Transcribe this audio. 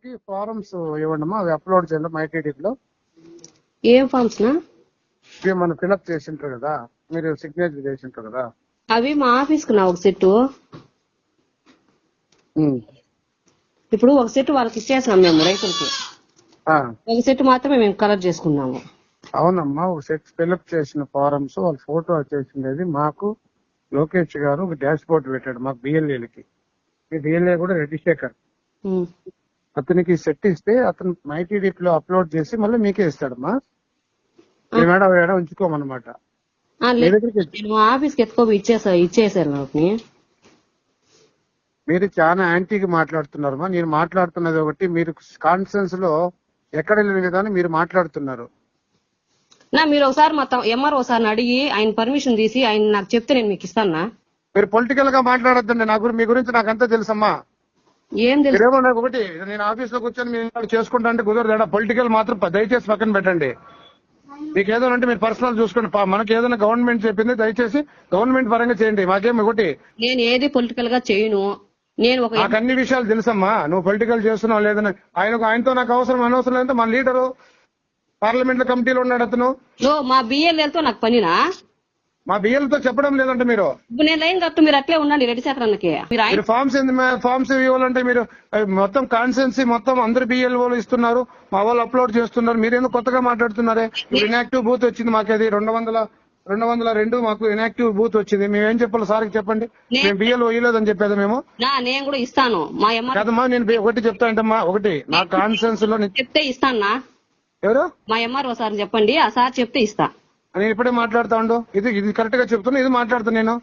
కి ఫారమ్స్ ఇవ్వండి అమ్మా, అవి అప్లోడ్ చేయండి మైటీడీలో. ఏం ఫార్మ్స్ నా? ఇవి మనం ఫిల్అప్ చేసింటారు కదా, మీరు సిగ్నేచర్ చేసింటారు కదా. అవి మా ఆఫీస్ కు నా ఒక సెట్. ఉమ్. ఇప్పుడు ఒక సెట్ వాళ్ళకి ఇచ్చేసాం మేము రైతులకి. ఆ, ఒక సెట్ మాత్రమే మేము కలెక్ట్ చేసుకున్నాము. అవునమ్మా, ఒక సెట్ ఫిల్అప్ చేసిన ఫారమ్స్ వాళ్ళ ఫోటో వచ్చేసిండేది మాకు లోకేష్ గారు ఒక డాష్ బోర్డ్ పెట్టాడు మాకు బిఎల్ఏలకి. మీ బిఎల్ఏ కూడా రెడ్డి శేఖర్, ఉమ్. అతనికి సెట్ ఇస్తే అతను మైటీడీలో అప్లోడ్ చేసి మళ్ళీ మీకే ఇస్తాడమ్మా. మీరు మేడం ఏడా ఉంచుకోమన్నమాట. మీ దగ్గరికి నేను మా ఆఫీస్ కి ఎత్తుకోపోయి ఇచ్చేసారు నాకు. మీరు చాలా యాంటీగా మాట్లాడుతున్నారమ్మా. నేను మాట్లాడుతున్నది ఒకటి, మీరు కాన్ఫరెన్స్ లో ఎక్కడ లేని విధానం మీరు మాట్లాడుతున్నారు. మీరు ఒకసారి మా ఎంఆర్ఓ సార్ని అడిగి ఆయన పర్మిషన్ తీసి ఆయన నాకు చెప్తే నేను మీకు ఇస్తానా? మీరు పొలిటికల్ గా మాట్లాడొద్దండి. మీ గురించి నాకంతా తెలుసమ్మా. ఏం తెలుసు? మీరేమో నాకు ఒకటి, నేను ఆఫీస్ లో కూర్చొని మీరు చేసుకుంటా అంటే కుదరదు. పొలిటికల్ మాత్రం దయచేసి పక్కన పెట్టండి. మీకు ఏదైనా అంటే మీరు పర్సనల్ చూసుకోండి. మనకి ఏదైనా గవర్నమెంట్ చెప్పింది దయచేసి గవర్నమెంట్ పరంగా చేయండి. మాకేం ఒకటి నేను ఏది పొలిటికల్ గా చేయను. నేను నాకు అన్ని విషయాలు తెలుసమ్మా. నువ్వు పొలిటికల్ చేస్తున్నావు లేదని ఆయనతో నాకు అనవసరం లేదంటే మన లీడరు పార్లమెంట్ లో కమిటీలో ఉన్నాడు అతను. మా బిఎల్ఎల్ తో నాకు పనినా? మా బియ్యలతో చెప్పడం లేదంటే మీరు ఇప్పుడు నేను లైన్ కట్టు, మీరు అట్లే ఉండండి రెడ్డి శాఖరానికి. మీరు ఫార్మ్స్ ఇవ్వాలంటే మీరు మొత్తం కాన్స్టెన్సీ మొత్తం అందరు బిఎల్ఓలు ఇస్తున్నారు, మా వాళ్ళు అప్లోడ్ చేస్తున్నారు. మీరేందుకు కొత్తగా మాట్లాడుతున్నారే? ఇప్పుడు ఇన్యాక్టివ్ బూత్ వచ్చింది మాకు, అది 202 మాకు ఇన్యాక్టివ్ బూత్ వచ్చింది. మేమేం చెప్పాలి సార్కి చెప్పండి? మేము బిఎల్ఓ ఇవ్వలేదని చెప్పేది మేము. నేను కూడా ఇస్తాను మా కదమ్మా, నేను ఒకటి చెప్తా అంటమ్మా, ఒకటి నా కాన్ఫరెన్స్ లో చెప్తే ఇస్తానా? ఎవరు? మా ఎంఆర్ఓ సార్ చెప్పండి, ఆ సార్ చెప్తే ఇస్తా. నేను ఇప్పుడే మాట్లాడుతా ఉండు. ఇది కరెక్ట్ గా చెప్తున్నా, ఇది మాట్లాడుతా నేను.